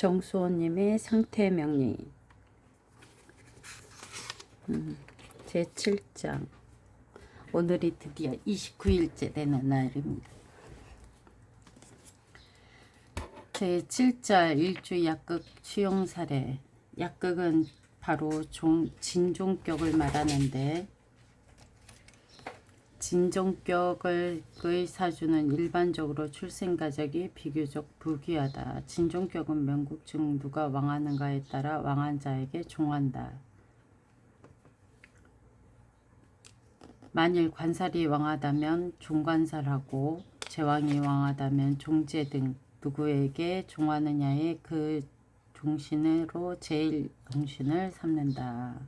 정수호님의 상태명리 제7장. 오늘이 드디어 29일째 되는 날입니다. 제7절 일주 약극 수용 사례. 약극은 바로 진종격을 말하는데, 진종격의 사주는 일반적으로 출생가적이 비교적 부귀하다. 진종격은 명국 중 누가 왕하는가에 따라 왕한 자에게 종한다. 만일 관살이 왕하다면 종관살하고, 제왕이 왕하다면 종제 등 누구에게 종하느냐에 그 종신으로 제일 종신을 삼는다.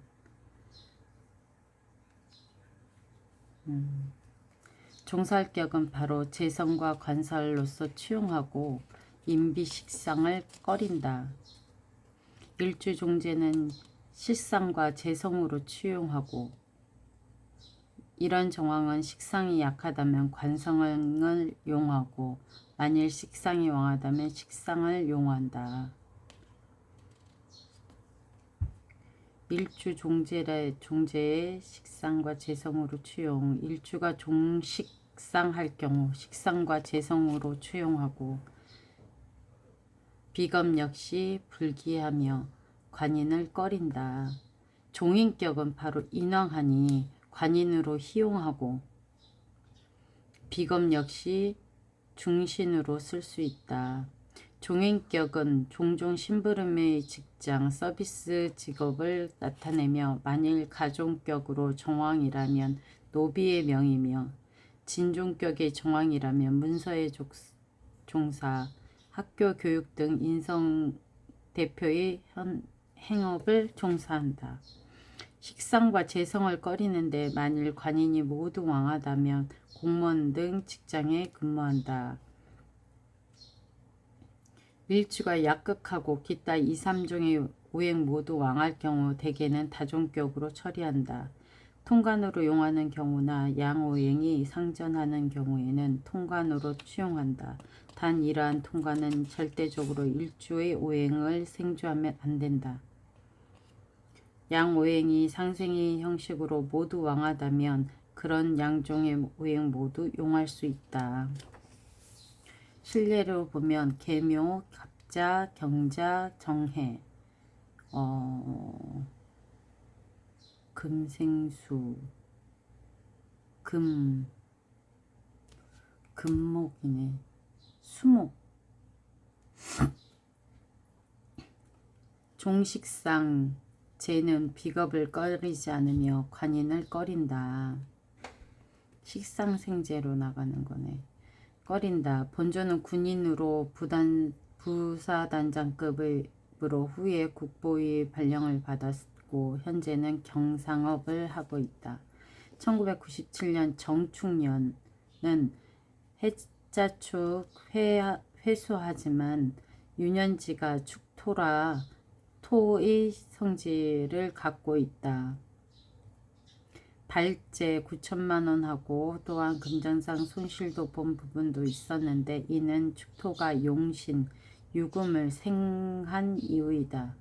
종살격은 바로 재성과 관살로서 취용하고 임비식상을 꺼린다. 일주종제는 식상과 재성으로 취용하고, 이런 정황은 식상이 약하다면 관성을 용하고, 만일 식상이 왕하다면 식상을 용한다. 일주 종제의 식상과 재성으로 취용. 일주가 종식상할 경우 식상과 재성으로 취용하고, 비검 역시 불기하며 관인을 꺼린다. 종인격은 바로 인왕하니 관인으로 희용하고, 비검 역시 중신으로 쓸 수 있다. 종인격은 종종 심부름의 직장, 서비스 직업을 나타내며, 만일 가종격으로 정왕이라면 노비의 명이며, 진종격의 정왕이라면 문서의 종사, 학교 교육 등 인성 대표의 행업을 종사한다. 식상과 재성을 꺼리는데, 만일 관인이 모두 왕하다면 공무원 등 직장에 근무한다. 일주가 약극하고 기타 2, 3종의 오행 모두 왕할 경우 대개는 다종격으로 처리한다. 통관으로 용하는 경우나 양오행이 상전하는 경우에는 통관으로 취용한다. 단 이러한 통관은 절대적으로 일주의 오행을 생주하면 안 된다. 양오행이 상생의 형식으로 모두 왕하다면 그런 양종의 오행 모두 용할 수 있다. 실례로 보면 계묘, 갑자, 경자, 정해, 금생수, 금목이네, 수목, 종식상, 재는 비겁을 꺼리지 않으며 관인을 꺼린다. 식상생재로 나가는 거네. 꺼린다. 본조는 군인으로 부사단장급으로 후에 국보위 발령을 받았고, 현재는 경상업을 하고 있다. 1997년 정축년은 해자축 회수하지만 유년지가 축토라 토의 성질을 갖고 있다. 발제 9천만원 하고, 또한 금전상 손실도 본 부분도 있었는데, 이는 축토가 용신, 유금을 생한 이유이다.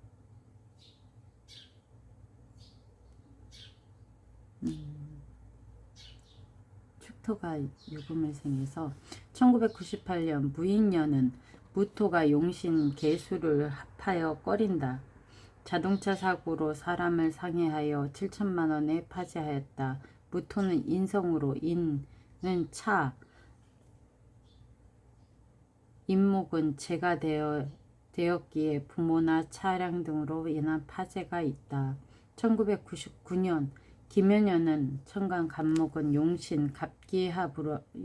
축토가 유금을 생해서 1998년 무인년은 무토가 용신 개수를 합하여 꺼린다. 자동차 사고로 사람을 상해하여 7천만원에 파지하였다. 무토는 인성으로, 인은 차, 인목은 재가 되었기에 부모나 차량 등으로 인한 파재가 있다. 1999년 김연년은 천간 간목은 용신,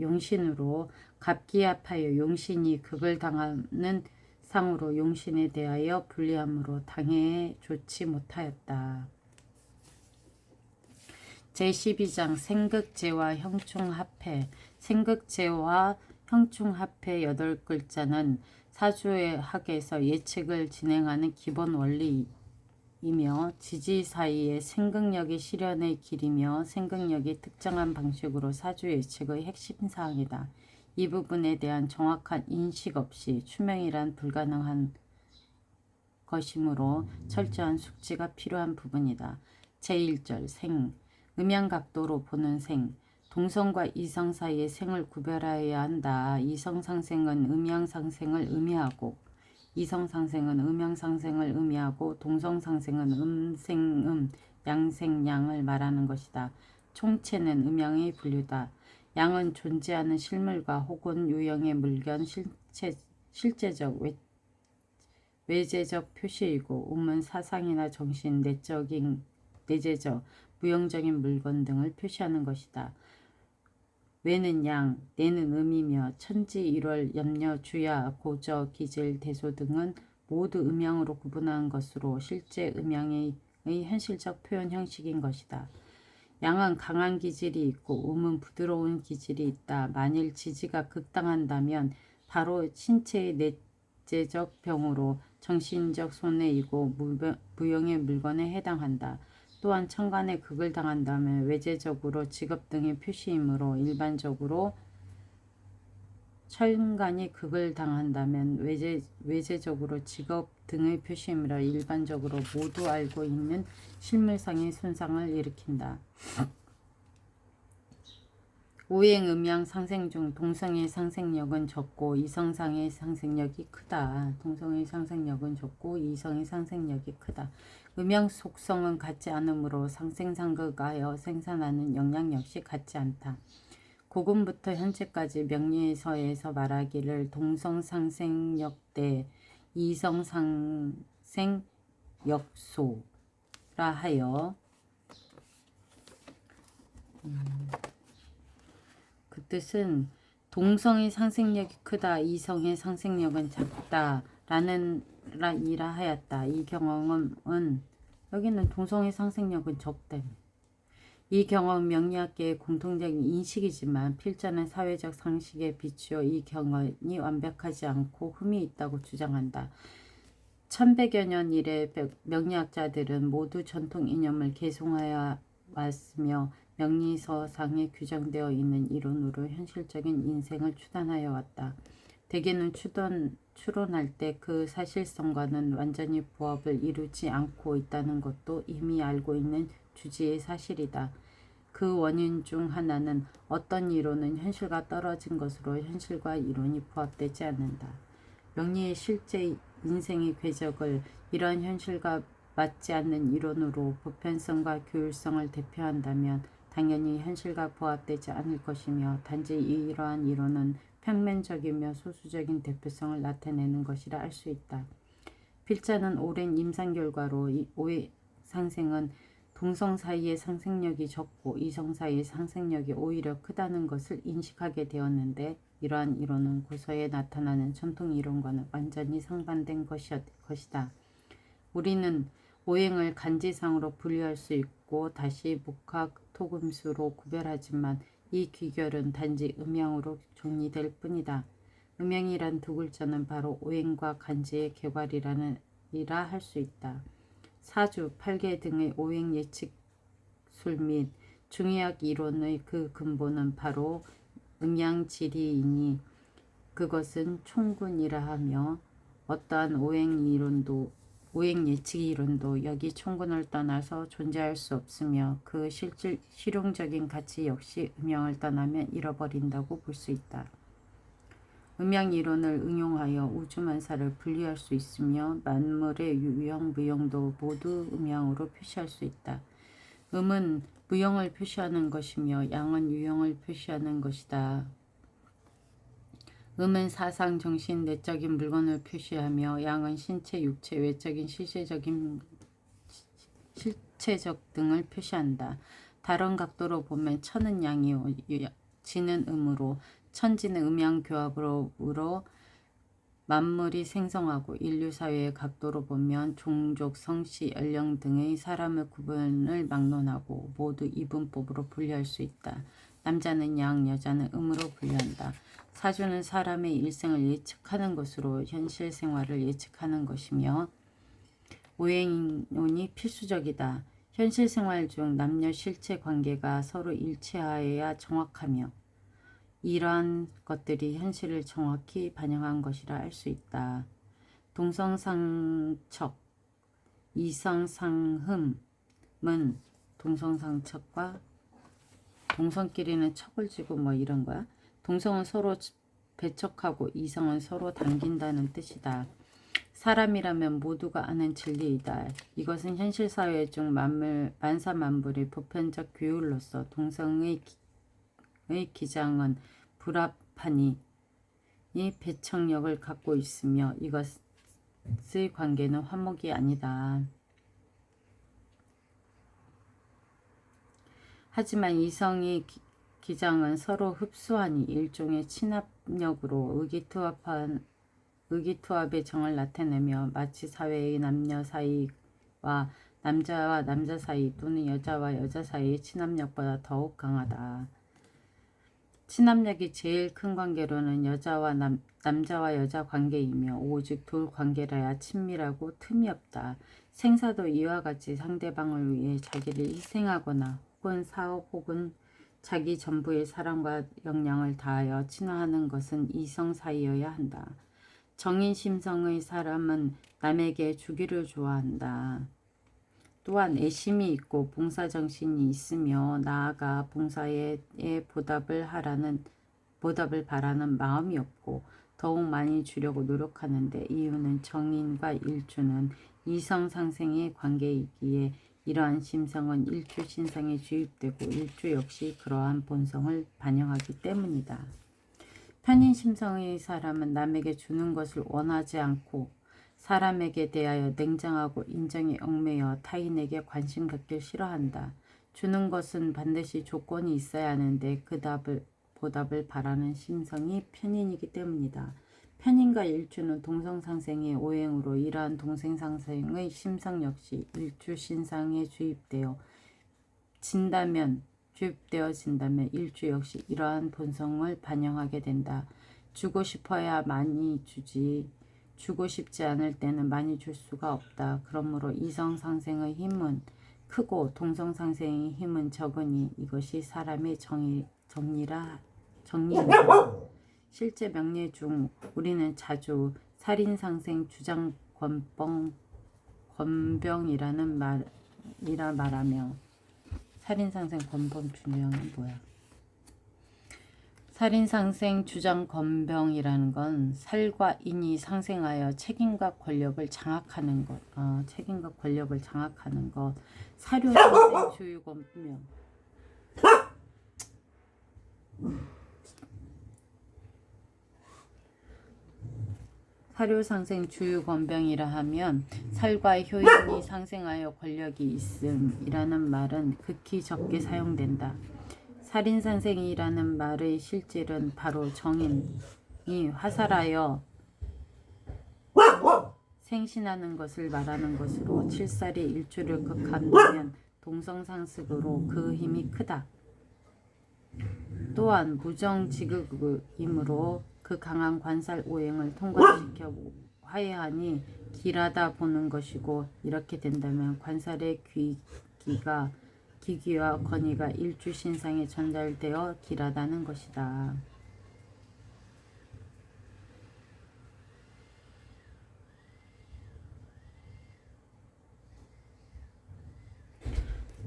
용신으로 갑기합하여 용신이 극을 당하는 상으로 용신에 대하여 불리함으로 당해 좋지 못하였다. 제12장 생극제와 형충합해. 생극제와 형충합해 8글자는 사주학에서 예측을 진행하는 기본 원리이며, 지지 사이의 생극력의 실현의 길이며, 생극력이 특정한 방식으로 사주 예측의 핵심 사항이다. 이 부분에 대한 정확한 인식 없이 추명이란 불가능한 것이므로 철저한 숙지가 필요한 부분이다. 제1절 생, 음양각도로 보는 생, 동성과 이성 사이의 생을 구별하여야 한다. 이성상생은 음양상생을 의미하고 이성상생은 음양상생을 의미하고 동성상생은 음생음, 양생양을 말하는 것이다. 총체는 음양의 분류다. 양은 존재하는 실물과 혹은 유형의 물견, 실제적, 외재적 표시이고 음은 사상이나 정신, 내재적, 무형적인 물건 등을 표시하는 것이다. 외는 양, 내는 음이며 천지, 일월, 염려, 주야, 고저, 기질, 대소 등은 모두 음양으로 구분한 것으로 실제 음양의 현실적 표현 형식인 것이다. 양은 강한 기질이 있고 음은 부드러운 기질이 있다. 만일 지지가 극당한다면 바로 신체의 내재적 병으로 정신적 손해이고 무형의 물건에 해당한다. 또한 천간에 극을 당한다면 외재적으로 직업 등의 표시이므로 일반적으로 천간이 극을 당한다면 외재적으로 직업 등의 표시이므로 일반적으로 모두 알고 있는 실물상의 손상을 일으킨다. 오행 음양 상생 중 동성의 상생력은 적고 이성상의 상생력이 크다. 동성의 상생력은 적고 이성의 상생력이 크다. 음양 속성은 같지 않으므로 상생상극하여 생산하는 영양 역시 같지 않다. 고금부터 현재까지 명리에서 말하기를 동성상생력 대 이성상생역소라 하여 그 뜻은 동성의 상생력이 크다, 이성의 상생력은 작다 라는 이라 하였다. 이 경험은 여기는 동성의 상생력은 적다. 이 경험은 명리학계의 공통적인 인식이지만 필자는 사회적 상식에 비추어 이 경험이 완벽하지 않고 흠이 있다고 주장한다. 1100여 년 이래 명리학자들은 모두 전통 이념을 개송하여 왔으며 명리서상에 규정되어 있는 이론으로 현실적인 인생을 추단하여 왔다. 대개는 추론할 때 그 사실성과는 완전히 부합을 이루지 않고 있다는 것도 이미 알고 있는 주지의 사실이다. 그 원인 중 하나는 어떤 이론은 현실과 떨어진 것으로 현실과 이론이 부합되지 않는다. 명리의 실제 인생의 궤적을 이러한 현실과 맞지 않는 이론으로 보편성과 교율성을 대표한다면 당연히 현실과 부합되지 않을 것이며 단지 이러한 이론은 평면적이며 소수적인 대표성을 나타내는 것이라 할 수 있다. 필자는 오랜 임상 결과로 오해 상생은 동성 사이의 상생력이 적고 이성 사이의 상생력이 오히려 크다는 것을 인식하게 되었는데 이러한 이론은 고서에 나타나는 전통 이론과는 완전히 상반된 것이다. 우리는 오행을 간지상으로 분류할 수 있고 다시 목학, 토금수로 구별하지만 이 귀결은 단지 음양으로 정리될 뿐이다. 음양이란 두 글자는 바로 오행과 간지의 개괄이라 할 수 있다. 사주, 팔계 등의 오행 예측술 및 중의학 이론의 그 근본은 바로 음양지리이니 그것은 총군이라 하며 어떠한 오행 예측 이론도 여기 총군을 떠나서 존재할 수 없으며 그 실용적인 가치 역시 음양을 떠나면 잃어버린다고 볼 수 있다. 음양 이론을 응용하여 우주만사를 분리할 수 있으며 만물의 유형, 무형도 모두 음양으로 표시할 수 있다. 음은 무형을 표시하는 것이며 양은 유형을 표시하는 것이다. 음은 사상, 정신, 내적인 물건을 표시하며 양은 신체, 육체, 외적인 실체적 등을 표시한다. 다른 각도로 보면 천은 양이요 지는 음으로 천지는 음양교합으로 만물이 생성하고 인류사회의 각도로 보면 종족, 성씨, 연령 등의 사람의 구분을 막론하고 모두 이분법으로 분류할 수 있다. 남자는 양, 여자는 음으로 분류한다. 사주는 사람의 일생을 예측하는 것으로 현실 생활을 예측하는 것이며 오행론이 필수적이다. 현실 생활 중 남녀 실체 관계가 서로 일치하여야 정확하며 이러한 것들이 현실을 정확히 반영한 것이라 할 수 있다. 동성상척, 이성상흠은 동성상척과 동성끼리는 척을 지고 뭐 이런 거야. 동성은 서로 배척하고 이성은 서로 당긴다는 뜻이다. 사람이라면 모두가 아는 진리이다. 이것은 현실 사회 중 만사만물의 보편적 규율로서 동성의 기장은 불합하니 이 배척력을 갖고 있으며 이것의 관계는 화목이 아니다. 하지만 이성의 기장은 서로 흡수하니 일종의 친합력으로 의기투합의 정을 나타내며 마치 사회의 남녀 사이와 남자와 남자 사이 또는 여자와 여자 사이의 친합력보다 더욱 강하다. 친합력이 제일 큰 관계로는 남자와 여자 관계이며 오직 둘 관계라야 친밀하고 틈이 없다. 생사도 이와 같이 상대방을 위해 자기를 희생하거나 혹은 사업 혹은 자기 전부의 사랑과 역량을 다하여 친화하는 것은 이성 사이여야 한다. 정인 심성의 사람은 남에게 주기를 좋아한다. 또한 애심이 있고 봉사정신이 있으며 나아가 봉사에 보답을 바라는 마음이 없고 더욱 많이 주려고 노력하는데 이유는 정인과 일주는 이성상생의 관계이기에 이러한 심성은 일주신성에 주입되고 일주 역시 그러한 본성을 반영하기 때문이다. 편인심성의 사람은 남에게 주는 것을 원하지 않고 사람에게 대하여 냉정하고 인정에 얽매여 타인에게 관심 갖길 싫어한다. 주는 것은 반드시 조건이 있어야 하는데 보답을 바라는 심성이 편인이기 때문이다. 편인과 일주는 동성상생의 오행으로 이러한 동생상생의 심성 역시 일주신상에 주입되어진다면 일주 역시 이러한 본성을 반영하게 된다. 주고 싶어야 많이 주지 주고 싶지 않을 때는 많이 줄 수가 없다. 그러므로 이성상생의 힘은 크고 동성상생의 힘은 적으니 이것이 사람의 정리이다. 실제 명례 중 우리는 자주 살인상생 주장권병이라는 말하며 살인상생 권병 주명이 뭐야? 살인상생 주장권병이라는 건 살과 인이 상생하여 책임과 권력을 장악하는 것. 책임과 권력을 장악하는 것. 사료상생 주유권명. 사료상생 주유권병이라 하면 살과 효인이 상생하여 권력이 있음이라는 말은 극히 적게 사용된다. 살인상생이라는 말의 실질은 바로 정인이 화살하여 생신하는 것을 말하는 것으로 칠살이 일주를 극한다면 동성상습으로 그 힘이 크다. 또한 무정지극이므로 그 강한 관살 오행을 통과시켜 화해하니 길하다 보는 것이고 이렇게 된다면 관살의 기기와 권위가 일주신상에 전달되어 길하다는 것이다.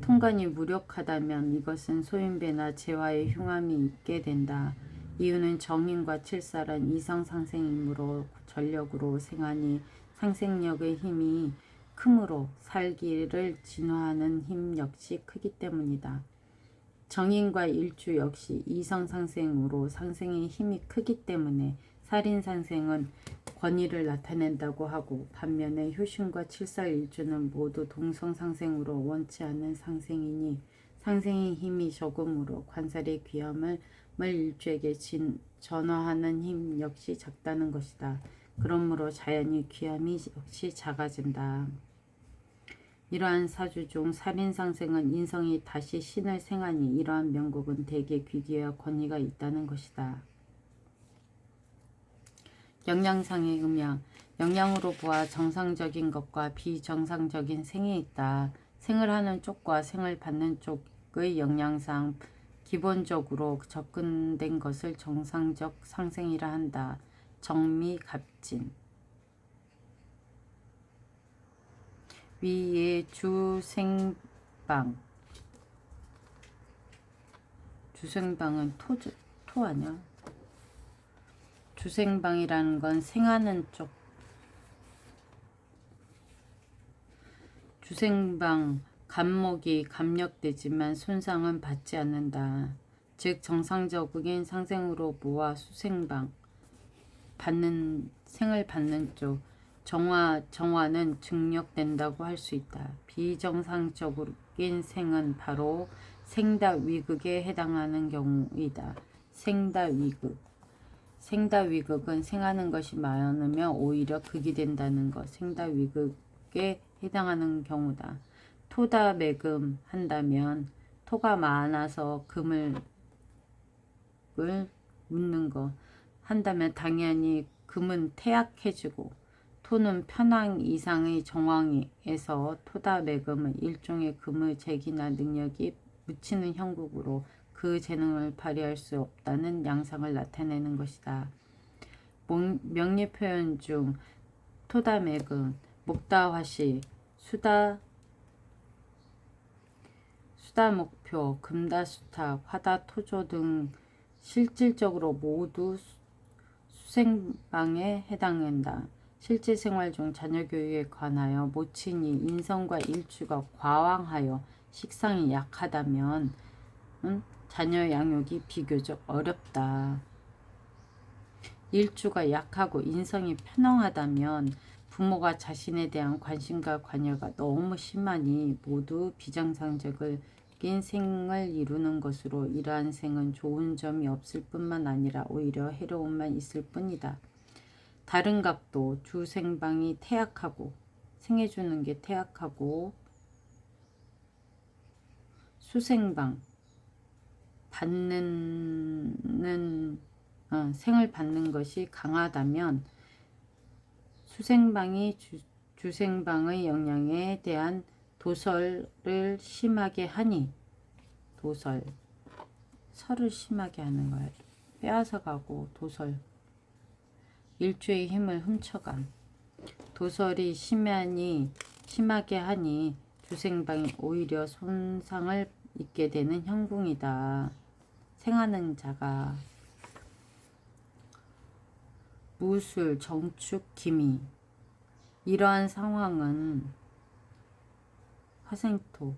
통관이 무력하다면 이것은 소인배나 재화의 흉함이 있게 된다. 이유는 정인과 칠살은 이성상생이므로 전력으로 생하니 상생력의 힘이 크므로 살기를 진화하는 힘 역시 크기 때문이다. 정인과 일주 역시 이성상생으로 상생의 힘이 크기 때문에 살인상생은 권위를 나타낸다고 하고 반면에 효신과 칠살일주는 모두 동성상생으로 원치 않는 상생이니 상생의 힘이 적음으로 관살의 귀함을 일주에게 전화하는 힘 역시 작다는 것이다. 그러므로 자연히 귀함이 역시 작아진다. 이러한 사주 중 살인상생은 인성이 다시 신을 생하니 이러한 명곡은 대개 귀기와 권위가 있다는 것이다. 영양상의 음양. 영양으로 보아 정상적인 것과 비정상적인 생이 있다. 생을 하는 쪽과 생을 받는 쪽의 영양상 기본적으로 접근된 것을 정상적 상생이라 한다. 정미갑진. 위에 주생방. 주생방은 토 아니야? 주생방이라는 건 생하는 쪽. 주생방, 간목이 감력되지만 손상은 받지 않는다. 즉 정상적인 상생으로 모아 수생방, 생을 받는 쪽, 정화는 증력된다고 할 수 있다. 비정상적인 생은 바로 생다위극에 해당하는 경우이다. 생다위극. 생다위극은 생하는 것이 많으면 오히려 극이 된다는 것. 생다위극에 해당하는 경우다. 토다매금 한다면 토가 많아서 금을 묻는 거 한다면 당연히 금은 태약해지고 토는 편황 이상의 정황에서 토다매금은 일종의 금의 재기나 능력이 묻히는 형국으로 그 재능을 발휘할 수 없다는 양상을 나타내는 것이다. 명리 표현 중 토다매금, 목다화시, 수다목표, 금다수탁, 화다토조 등 실질적으로 모두 수생방에 해당한다. 실제 생활 중 자녀 교육에 관하여 모친이 인성과 일주가 과왕하여 식상이 약하다면 자녀 양육이 비교적 어렵다. 일주가 약하고 인성이 편성하다면 부모가 자신에 대한 관심과 관여가 너무 심하니 모두 비정상적인 생을 이루는 것으로 이러한 생은 좋은 점이 없을 뿐만 아니라 오히려 해로움만 있을 뿐이다. 다른 각도 주생방이 태약하고 생해주는 게 태약하고 수생방 생을 받는 것이 강하다면 수생방이 주생방의 영향에 대한 도설을 심하게 하니 설을 심하게 하는 거야. 빼앗아 가고 도설. 일주의 힘을 훔쳐감. 도설이 심하게 하니 주생방이 오히려 손상을 입게 되는 형궁이다. 생하는 자가 무술, 정축, 기미. 이러한 상황은 화생토,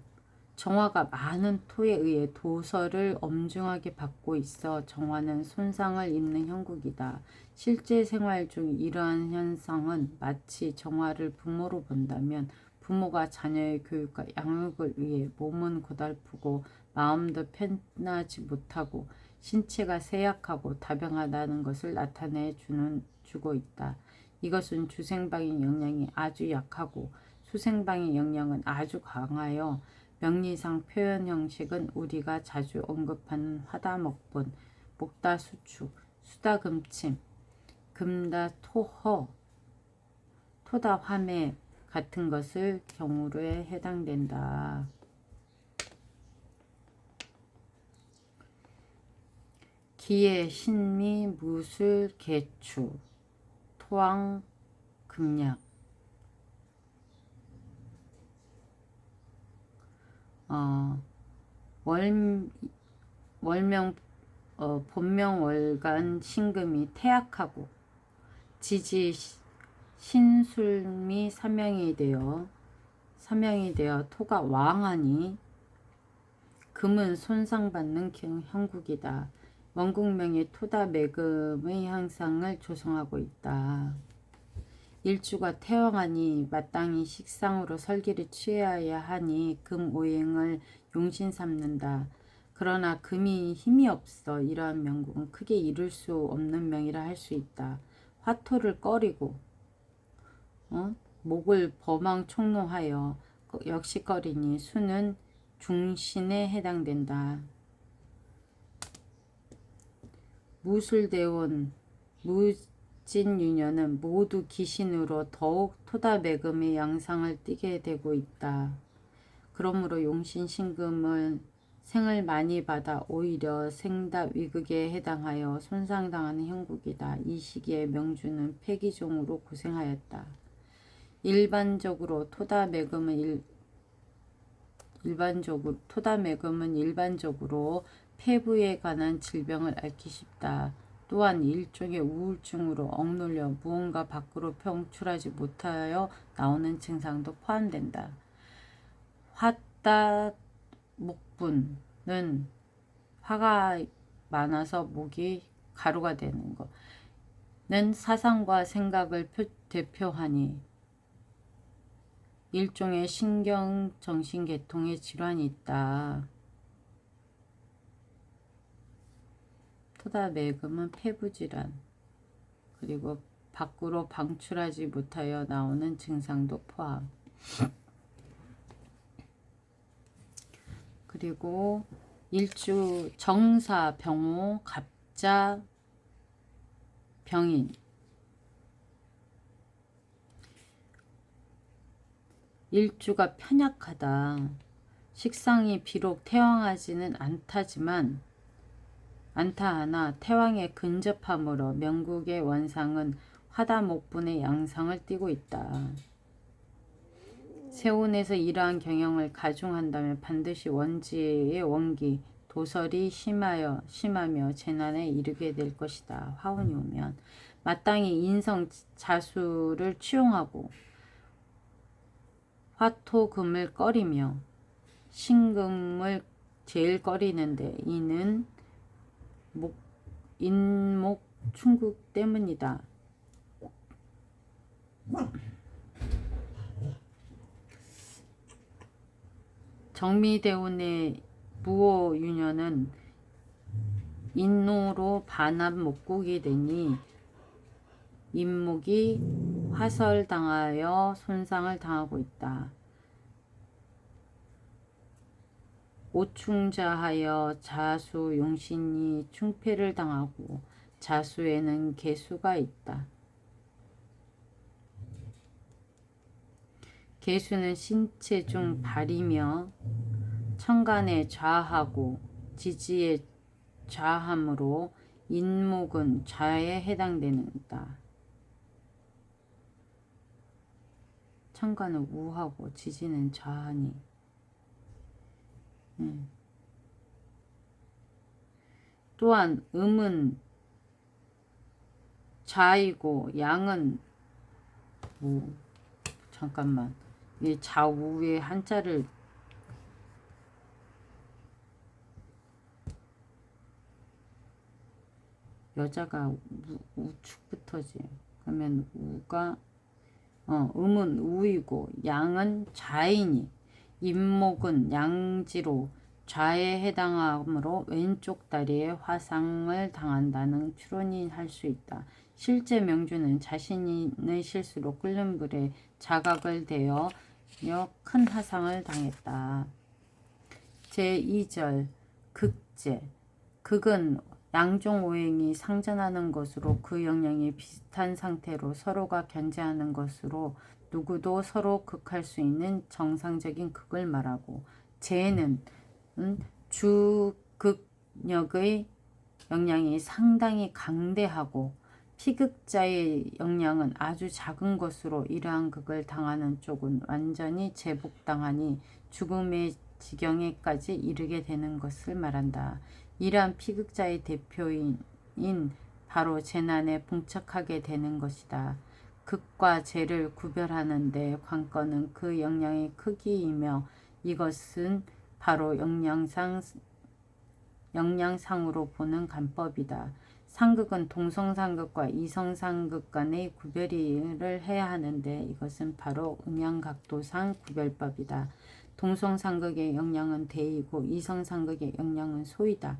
정화가 많은 토에 의해 도설을 엄중하게 받고 있어 정화는 손상을 입는 형국이다. 실제 생활 중 이러한 현상은 마치 정화를 부모로 본다면 부모가 자녀의 교육과 양육을 위해 몸은 고달프고 마음도 편하지 못하고 신체가 쇠약하고 다병하다는 것을 나타내 주고 있다. 이것은 주생방의 영향이 아주 약하고 수생방의 영향은 아주 강하여 명리상 표현 형식은 우리가 자주 언급하는 화다먹본, 목다수축, 수다금침, 금다토허, 토다화매 같은 것을 경우에 해당된다. 기의 신미, 무술, 개추, 토왕, 금약. 본명월간 신금이 태약하고 지지 신술미 사명이 되어 토가 왕하니 금은 손상받는 형국이다. 원국명이 토다매금의 형상을 조성하고 있다. 일주가 태왕하니 마땅히 식상으로 설기를 취해야 하니 금오행을 용신 삼는다. 그러나 금이 힘이 없어 이러한 명국은 크게 이룰 수 없는 명이라 할 수 있다. 화토를 꺼리고 목을 범왕총로하여 역시 꺼리니 수는 중신에 해당된다. 무술대원, 무진유녀는 모두 기신으로 더욱 토다매금의 양상을 띠게 되고 있다. 그러므로 용신신금은 생을 많이 받아 오히려 생다위극에 해당하여 손상당하는 형국이다. 이 시기에 명주는 폐기종으로 고생하였다. 일반적으로 토다매금은 일반적으로 폐부에 관한 질병을 앓기 쉽다. 또한 일종의 우울증으로 억눌려 무언가 밖으로 표출하지 못하여 나오는 증상도 포함된다. 화따목분은 화가 많아서 목이 가루가 되는 것은 사상과 생각을 대표하니 일종의 신경정신계통의 질환이 있다. 토다매금은 폐부질환, 그리고 밖으로 방출하지 못하여 나오는 증상도 포함. 그리고 일주 정사, 병호, 갑자, 병인. 일주가 편약하다. 식상이 비록 태왕하지는 않다하나 태왕에 근접함으로 명국의 원상은 화다목분의 양상을 띠고 있다. 세운에서 이러한 경영을 가중한다면 반드시 원지의 원기, 도설이 심하며 재난에 이르게 될 것이다. 화운이 오면 마땅히 인성 자수를 취용하고 화토금을 꺼리며 신금을 제일 꺼리는데 이는 인목 충국 때문이다. 정미대운의 무오유년은 인노로 반합목국이 되니 인목이 화설당하여 손상을 당하고 있다. 오충자하여 자수 용신이 충패를 당하고 자수에는 개수가 있다. 개수는 신체 중 발이며 천간에 좌하고 지지에 좌하므로 인목은 좌에 해당된다. 천간은 우하고 지지는 좌하니 또한 음은 좌이고 양은 잠깐만 이 좌우의 한자를 여자가 우축부터지. 그러면 우가 음은 우이고 양은 좌이니 임목은 양지로 좌에 해당하므로 왼쪽 다리에 화상을 당한다는 추론이 할 수 있다. 실제 명주는 자신의 실수로 끓는 불에 자각을 대여 큰 화상을 당했다. 제2절 극제. 극은 양종오행이 상전하는 것으로 그 영향이 비슷한 상태로 서로가 견제하는 것으로 누구도 서로 극할 수 있는 정상적인 극을 말하고, 제는 주극력의 영향이 상당히 강대하고 피극자의 영향은 아주 작은 것으로 이러한 극을 당하는 쪽은 완전히 제복당하니 죽음의 지경에까지 이르게 되는 것을 말한다. 이러한 피극자의 대표인 바로 재난에 봉착하게 되는 것이다. 극과 재를 구별하는 데 관건은 그 영향의 크기이며 이것은 바로 영양상으로 보는 관법이다. 상극은 동성상극과 이성상극 간의 구별을 해야 하는데 이것은 바로 음양각도상 구별법이다. 동성상극의 영향은 대이고 이성상극의 영향은 소이다.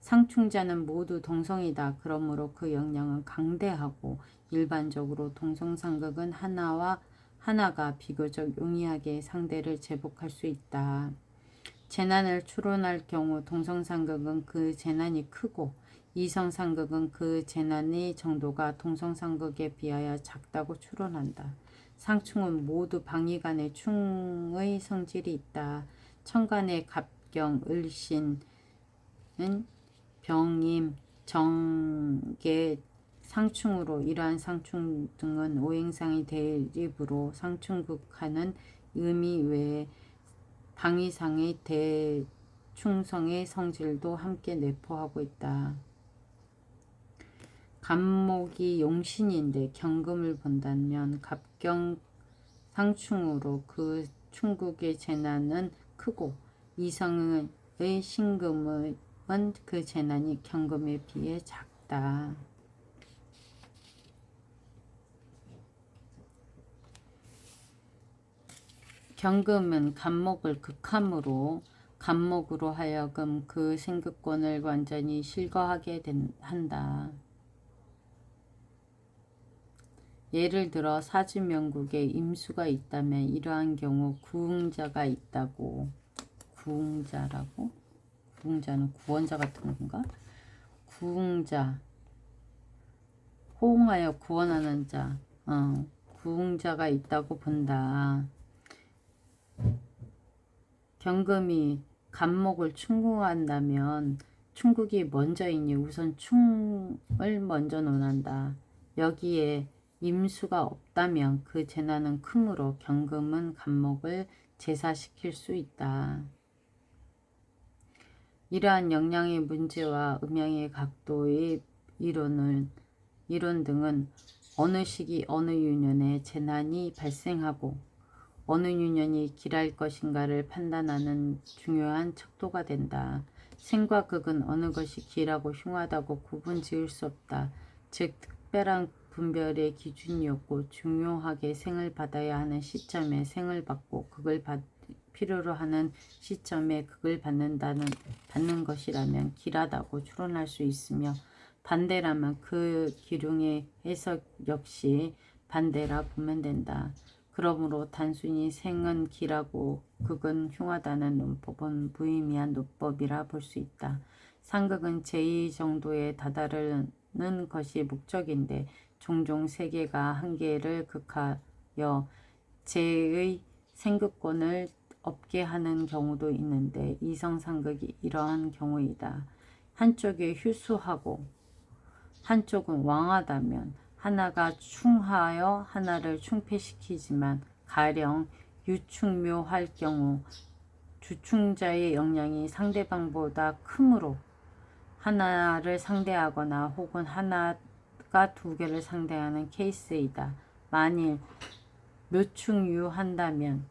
상충자는 모두 동성이다. 그러므로 그 영향은 강대하고 일반적으로 동성상극은 하나가 비교적 용이하게 상대를 제복할 수 있다. 재난을 추론할 경우 동성상극은 그 재난이 크고 이성상극은 그 재난의 정도가 동성상극에 비하여 작다고 추론한다. 상충은 모두 방위간의 충의 성질이 있다. 천간의 갑경, 을신은 병임, 정계, 상충으로 이러한 상충 등은 오행상의 대립으로 상충극하는 의미 외에 방위상의 대충성의 성질도 함께 내포하고 있다. 갑목이 용신인데 경금을 본다면 갑경 상충으로 그 충국의 재난은 크고 이성의 신금은 그 재난이 경금에 비해 작다. 경금은 갑목을 극함으로 갑목으로 하여금 그 생극권을 완전히 실거하게 한다. 예를 들어 사주명국에 임수가 있다면 이러한 경우 구응자가 있다고. 구응자라고? 구응자는 구원자 같은 건가? 구응자, 호응하여 구원하는 자, 구응자가 있다고 본다. 경금이 갑목을 충궁한다면 충국이 먼저이니 우선 충을 먼저 논한다. 여기에 임수가 없다면 그 재난은 크므로 경금은 갑목을 제사시킬 수 있다. 이러한 영양의 문제와 음양의 각도의 이론 등은 어느 시기 어느 유년에 재난이 발생하고 어느 유년이 길할 것인가를 판단하는 중요한 척도가 된다. 생과 극은 어느 것이 길하고 흉하다고 구분 지을 수 없다. 즉 특별한 분별의 기준이었고 중요하게 생을 받아야 하는 시점에 생을 받고 극을 필요로 하는 시점에 극을 받는 것이라면 길하다고 추론할 수 있으며 반대라면 그 기륭의 해석 역시 반대라 보면 된다. 그러므로 단순히 생은 길하고 극은 흉하다는 논법은 무의미한 논법이라 볼 수 있다. 상극은 제2 정도에 다다르는 것이 목적인데 종종 세계가 한계를 극하여 제의 생극권을 없게 하는 경우도 있는데 이성상극이 이러한 경우이다. 한쪽이 휴수하고 한쪽은 왕하다면 하나가 충하여 하나를 충패시키지만 가령 유충묘할 경우 주충자의 영향이 상대방보다 크므로 하나를 상대하거나 혹은 하나가 두 개를 상대하는 케이스이다. 만일 묘충유한다면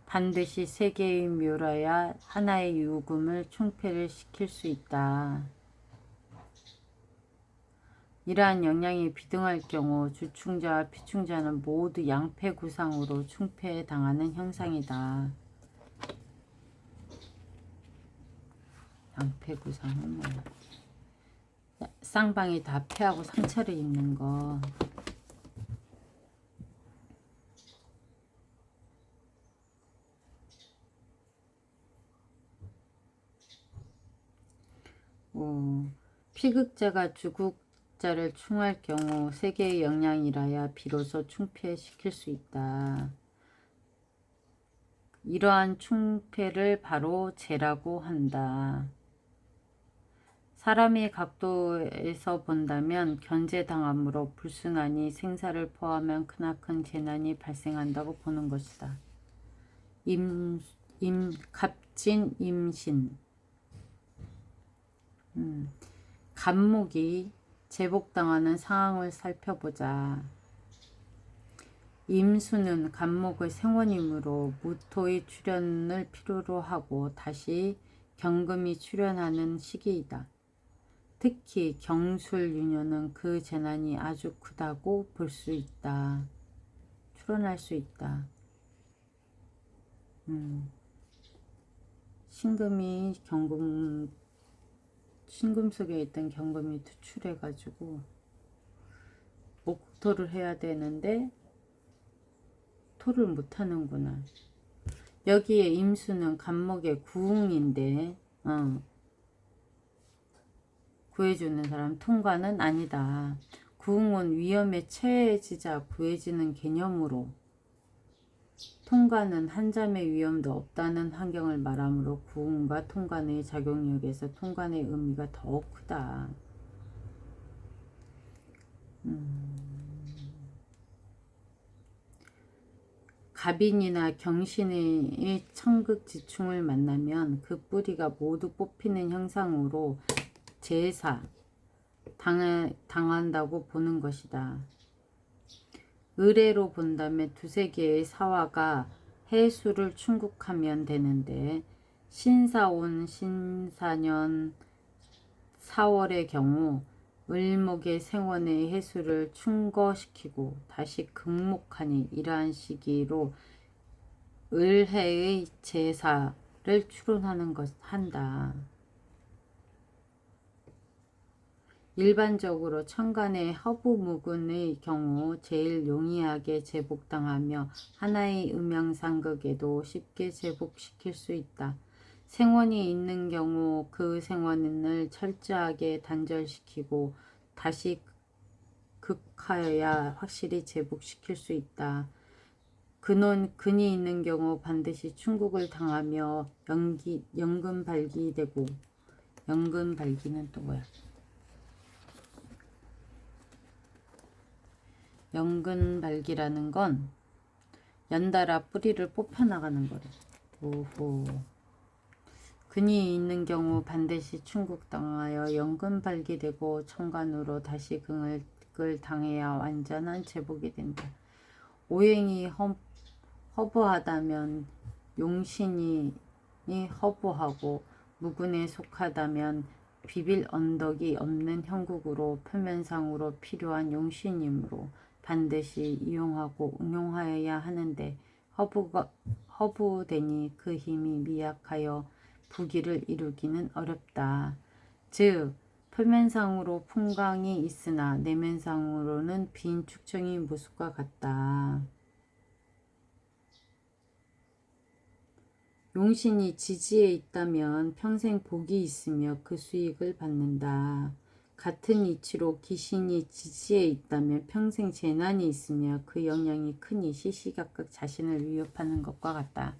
반드시 세 개의 묘라야 하나의 유금을 충패를 시킬 수 있다. 이러한 영향이 비등할 경우 주충자와 피충자는 모두 양패구상으로 충패당하는 형상이다. 양패구상은 뭐야? 쌍방이 다 패하고 상처를 입는 거. 피극자가 주극자를 충할 경우 세 개의 영향이라야 비로소 충패시킬 수 있다. 이러한 충패를 바로 재라고 한다. 사람의 각도에서 본다면 견제당함으로 불순하니 생사를 포함한 크나큰 재난이 발생한다고 보는 것이다. 갑진 임신 갑목이 제복당하는 상황을 살펴보자. 임수는 갑목의 생원이므로 무토의 출현을 필요로 하고 다시 경금이 출현하는 시기이다. 특히 경술 유년은 그 재난이 아주 크다고 볼 수 있다. 출현할 수 있다. 신금 속에 있던 경금이 투출해가지고 목토를 해야 되는데 토를 못하는구나. 여기에 임수는 갑목의 구웅인데 구해주는 사람 통과는 아니다. 구웅은 위험에 처해지자 구해지는 개념으로 통과는 한잠의 위험도 없다는 환경을 말하므로 구웅과 통관의 작용력에서 통관의 의미가 더욱 크다. 갑인이나 경신의 천극지충을 만나면 그 뿌리가 모두 뽑히는 형상으로 제사 당한다고 보는 것이다. 의례로 본다면 두세 개의 사화가 해수를 충국하면 되는데 신사온 신사년 4월의 경우 을목의 생원의 해수를 충거시키고 다시 극목하니 이러한 시기로 을해의 제사를 추론하는 한다. 일반적으로 천간의 허부무근의 경우 제일 용이하게 제복당하며 하나의 음양상극에도 쉽게 제복시킬 수 있다. 생원이 있는 경우 그 생원을 철저하게 단절시키고 다시 극하여야 확실히 제복시킬 수 있다. 근이 있는 경우 반드시 충국을 당하며 연근발기되고 연근발기는 또 뭐야? 연근발기라는 건 연달아 뿌리를 뽑혀나가는 거래. 오호. 근이 있는 경우 반드시 충국당하여 연근발기되고 천간으로 다시 극을 당해야 완전한 제복이 된다. 오행이 허부하다면 용신이 허부하고 무근에 속하다면 비빌 언덕이 없는 형국으로 표면상으로 필요한 용신이므로 반드시 이용하고 응용하여야 하는데 허부되니 그 힘이 미약하여 부기를 이루기는 어렵다. 즉 표면상으로 풍광이 있으나 내면상으로는 빈 축청이 모습과 같다. 용신이 지지에 있다면 평생 복이 있으며 그 수익을 받는다. 같은 이치로 기신이 지지에 있다면 평생 재난이 있으며 그 영향이 크니 시시각각 자신을 위협하는 것과 같다.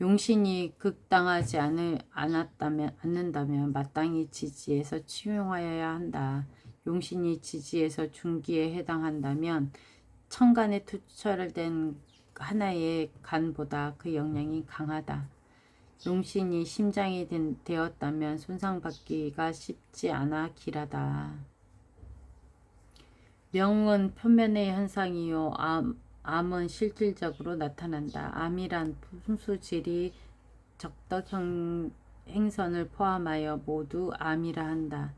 용신이 극당하지 않는다면 마땅히 지지에서 치용하여야 한다. 용신이 지지에서 중기에 해당한다면 천간에 투철된 하나의 간보다 그 영향이 강하다. 용신이 심장이 되었다면 손상받기가 쉽지 않아 길하다. 명은 표면의 현상이요 암은 실질적으로 나타난다. 암이란 분수질이 적덕 행선을 포함하여 모두 암이라 한다.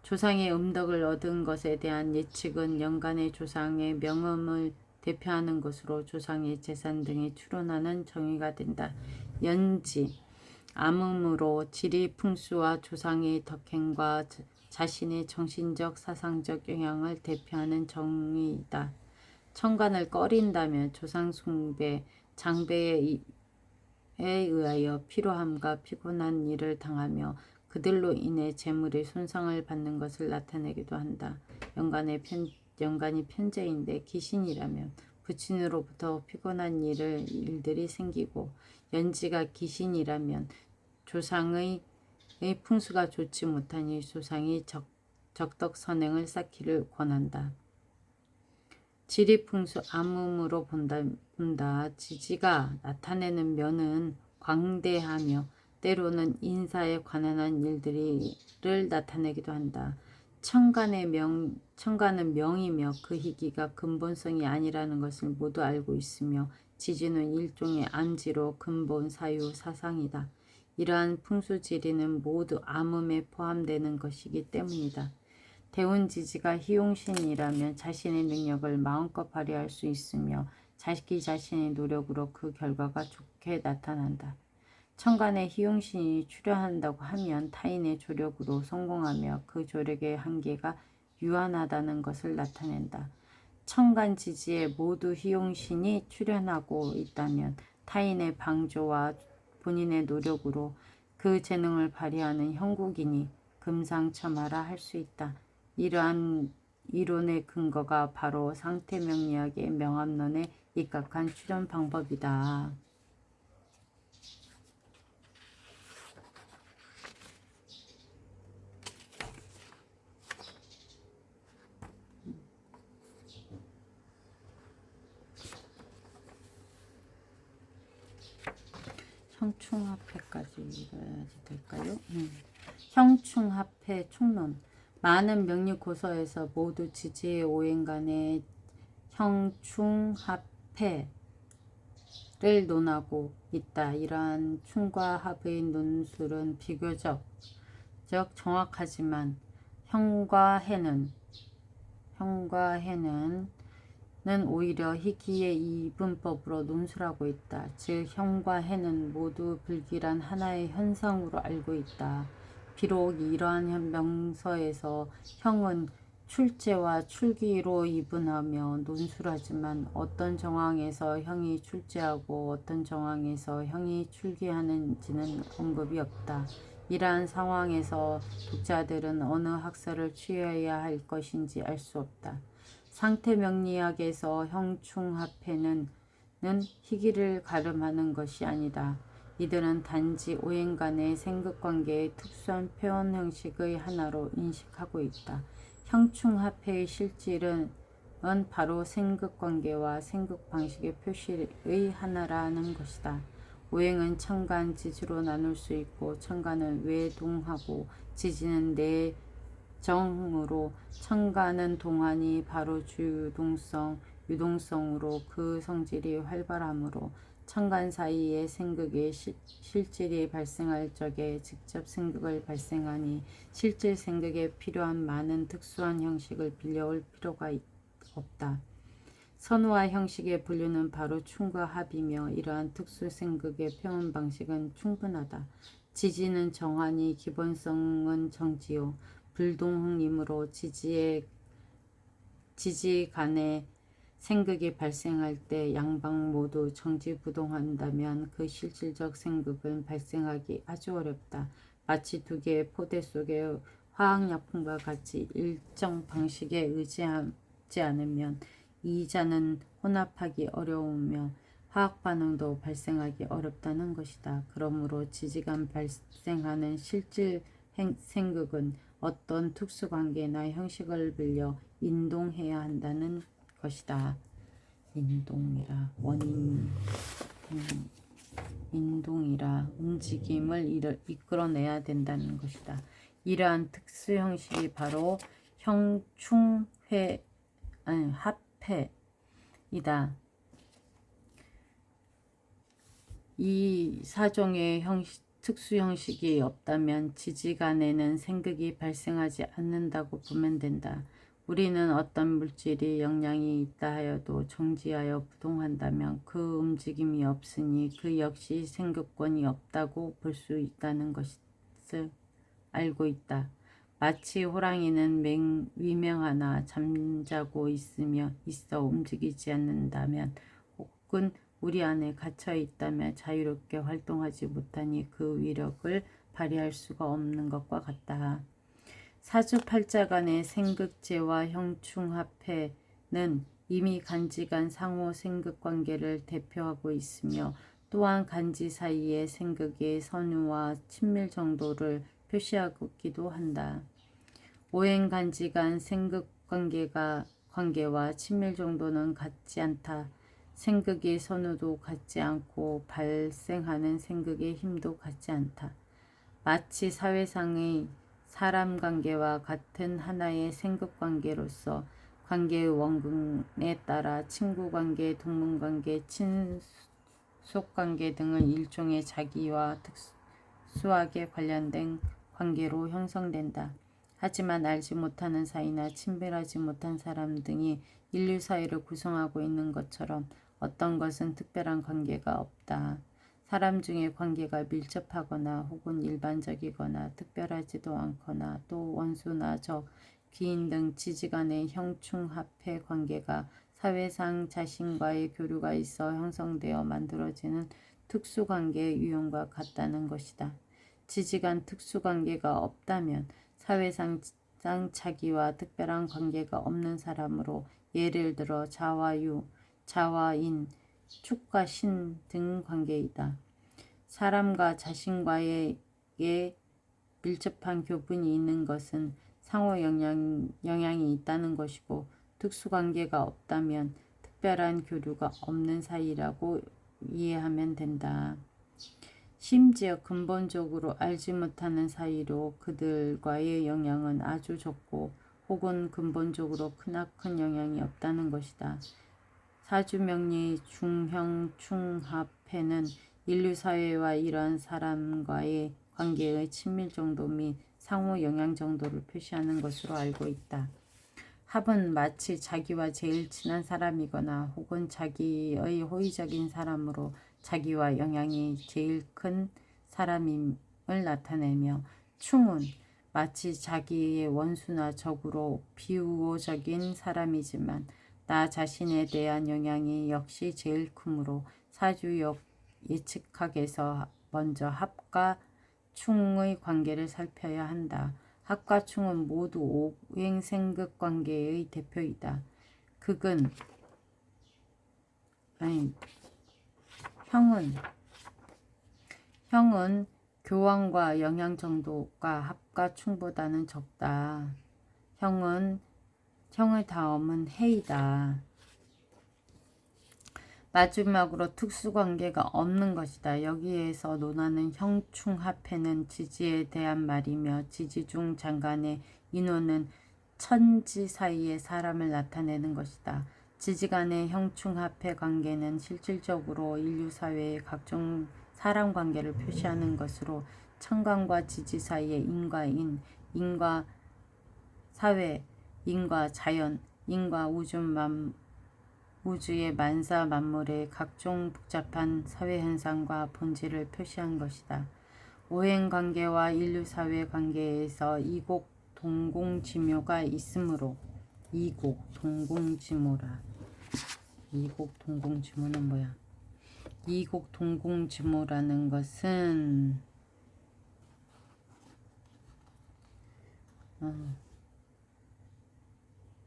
조상의 음덕을 얻은 것에 대한 예측은 연간의 조상의 명음을 대표하는 것으로 조상의 재산 등이 추론하는 정의가 된다. 연지, 암음으로 지리 풍수와 조상의 덕행과 자신의 정신적 사상적 영향을 대표하는 정의이다. 천간을 꺼린다면 조상 숭배, 장배에 의하여 피로함과 피곤한 일을 당하며 그들로 인해 재물의 손상을 받는 것을 나타내기도 한다. 연간이 편재인데 기신이라면 부친으로부터 피곤한 일들이 생기고 연지가 기신이라면 조상의 풍수가 좋지 못하니 조상이 적덕선행을 쌓기를 권한다. 지리풍수 암음으로 본다. 지지가 나타내는 면은 광대하며 때로는 인사에 관한한 일들을 나타내기도 한다. 천간은 명이며 그 희기가 근본성이 아니라는 것을 모두 알고 있으며 지지는 일종의 암지로 근본 사유 사상이다. 이러한 풍수지리는 모두 암음에 포함되는 것이기 때문이다. 대운지지가 희용신이라면 자신의 능력을 마음껏 발휘할 수 있으며 자기 자신의 노력으로 그 결과가 좋게 나타난다. 천간에 희용신이 출현한다고 하면 타인의 조력으로 성공하며 그 조력의 한계가 유한하다는 것을 나타낸다. 천간지지에 모두 희용신이 출현하고 있다면 타인의 방조와 본인의 노력으로 그 재능을 발휘하는 형국이니 금상첨화라 할 수 있다. 이러한 이론의 근거가 바로 상태명리학의 명암론에 입각한 출현 방법이다. 형충합해까지 읽어야지 될까요? 형충합해 총론. 많은 명리고서에서 모두 지지의 오행 간의 형충합해를 논하고 있다. 이러한 충과 합의 논술은 비교적 정확하지만 형과 해는 오히려 희귀의 이분법으로 논술하고 있다. 즉 형과 해는 모두 불길한 하나의 현상으로 알고 있다. 비록 이러한 명서에서 형은 출제와 출기로 이분하며 논술하지만 어떤 정황에서 형이 출제하고 어떤 정황에서 형이 출기하는지는 언급이 없다. 이러한 상황에서 독자들은 어느 학설을 취해야 할 것인지 알 수 없다. 상태명리학에서 형충합해는 희귀를 가름하는 것이 아니다. 이들은 단지 오행 간의 생극관계의 특수한 표현 형식의 하나로 인식하고 있다. 형충합해의 실질은 바로 생극관계와 생극방식의 표시의 하나라는 것이다. 오행은 천간, 지지로 나눌 수 있고 천간은 외동하고 지지는 내정으로 천간은 동하니 바로 주유동성, 유동성으로 그 성질이 활발하므로 천간 사이에 생극의 실질이 발생할 적에 직접 생극을 발생하니 실질 생극에 필요한 많은 특수한 형식을 빌려올 필요가 없다. 선우와 형식의 분류는 바로 충과 합이며 이러한 특수 생극의 표현 방식은 충분하다. 지지는 정하니 기본성은 정지요. 불동이므로 지지 간의 생극이 발생할 때 양방 모두 정지부동한다면 그 실질적 생극은 발생하기 아주 어렵다. 마치 두 개의 포대 속의 화학약품과 같이 일정 방식에 의지하지 않으면 이자는 혼합하기 어려우며 화학반응도 발생하기 어렵다는 것이다. 그러므로 지지간 발생하는 실질 생극은 어떤 특수관계나 형식을 빌려 인동해야 한다는 것이다. 인동이라 원인 인동이라 움직임을 이끌어내야 된다는 것이다. 이러한 특수 형식이 바로 합해이다. 이 사종의 특수 형식이 없다면 지지간에는 생극이 발생하지 않는다고 보면 된다. 우리는 어떤 물질이 영향이 있다 하여도 정지하여 부동한다면 그 움직임이 없으니 그 역시 생극권이 없다고 볼 수 있다는 것을 알고 있다. 마치 호랑이는 위명하나 잠자고 있어 움직이지 않는다면 혹은 우리 안에 갇혀 있다면 자유롭게 활동하지 못하니 그 위력을 발휘할 수가 없는 것과 같다. 사주팔자 간의 생극제와 형충합해는 이미 간지간 상호 생극관계를 대표하고 있으며 또한 간지 사이의 생극의 선유와 친밀 정도를 표시하기도 한다. 오행간지간 생극관계와 친밀 정도는 같지 않다. 생극의 선우도 같지 않고 발생하는 생극의 힘도 같지 않다. 마치 사회상의 사람관계와 같은 하나의 생극관계로서 관계의 원근에 따라 친구관계, 동문관계, 친속관계 등은 일종의 자기와 특수하게 관련된 관계로 형성된다. 하지만 알지 못하는 사이나 친밀하지 못한 사람 등이 인류 사회를 구성하고 있는 것처럼 어떤 것은 특별한 관계가 없다. 사람 중에 관계가 밀접하거나 혹은 일반적이거나 특별하지도 않거나 또 원수나 적, 귀인 등 지지간의 형충합해 관계가 사회상 자신과의 교류가 있어 형성되어 만들어지는 특수관계의 유형과 같다는 것이다. 지지간 특수관계가 없다면 사회상 자기와 특별한 관계가 없는 사람으로 예를 들어 자와 자와인, 축과 신 등 관계이다. 사람과 자신과의 밀접한 교분이 있는 것은 상호 영향이 있다는 것이고 특수관계가 없다면 특별한 교류가 없는 사이라고 이해하면 된다. 심지어 근본적으로 알지 못하는 사이로 그들과의 영향은 아주 적고 혹은 근본적으로 크나큰 영향이 없다는 것이다. 사주명리 중형충합회는 인류사회와 이러한 사람과의 관계의 친밀 정도 및 상호 영향 정도를 표시하는 것으로 알고 있다. 합은 마치 자기와 제일 친한 사람이거나 혹은 자기의 호의적인 사람으로 자기와 영향이 제일 큰 사람임을 나타내며, 충은 마치 자기의 원수나 적으로 비우호적인 사람이지만 나 자신에 대한 영향이 역시 제일 크므로 사주역 예측학에서 먼저 합과 충의 관계를 살펴야 한다. 합과 충은 모두 오행생극 관계의 대표이다. 형은 교환과 영향 정도가 합과 충보다는 적다. 형의 다음은 해이다. 마지막으로 특수관계가 없는 것이다. 여기에서 논하는 형충합해는 지지에 대한 말이며, 지지 중 장간의 인호는 천지 사이의 사람을 나타내는 것이다. 지지 간의 형충합해 관계는 실질적으로 인류사회의 각종 사람관계를 표시하는 것으로, 천간과 지지 사이의 인과 인, 인과 사회, 인과 자연, 인과 우주의 만사 만물의 각종 복잡한 사회현상과 본질을 표시한 것이다. 오행관계와 인류사회 관계에서 이곡 동공지묘가 있으므로, 이곡 동공지묘는 뭐야? 이곡 동공지묘라는 것은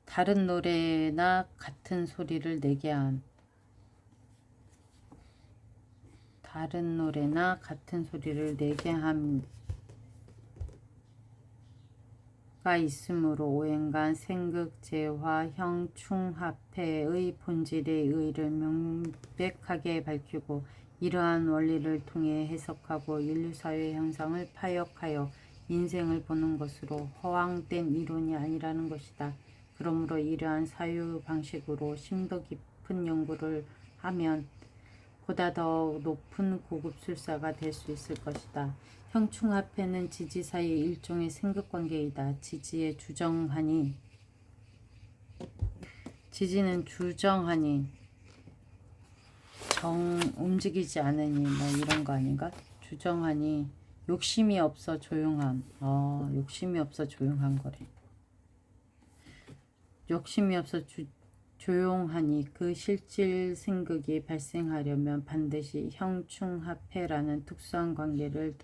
다른 노래나 같은 소리를 내게 함. 다른 노래나 같은 소리를 내게 함가 있으므로 오행간 생극 재화 형충합해의 본질의 의의를 명백하게 밝히고, 이러한 원리를 통해 해석하고 인류사회 현상을 파역하여 인생을 보는 것으로 허황된 이론이 아니라는 것이다. 그러므로 이러한 사유 방식으로 심도 깊은 연구를 하면 보다 더 높은 고급술사가 될 수 있을 것이다. 형충합해는 지지 사이의 일종의 생극관계이다. 지지는 주정하니 움직이지 않으니 이런 거 아닌가? 주정하니 욕심이 없어 조용함. 욕심이 없어 조용한 거래. 욕심이 없어 조용하니 그 실질 생극이 발생하려면 반드시 형충합해라는 특수한 관계를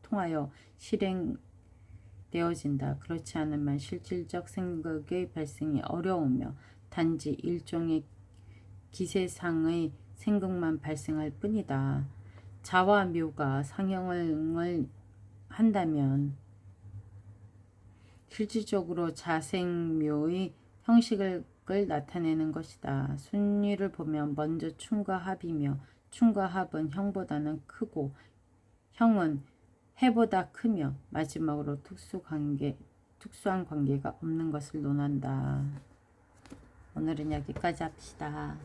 통하여 실행되어진다. 그렇지 않으면 실질적 생극의 발생이 어려우며 단지 일종의 기세상의 생극만 발생할 뿐이다. 자와 묘가 상형을 한다면 실질적으로 자생묘의 형식을 나타내는 것이다. 순위를 보면 먼저 충과 합이며, 충과 합은 형보다는 크고 형은 해보다 크며, 마지막으로 특수한 관계가 없는 것을 논한다. 오늘은 여기까지 합시다.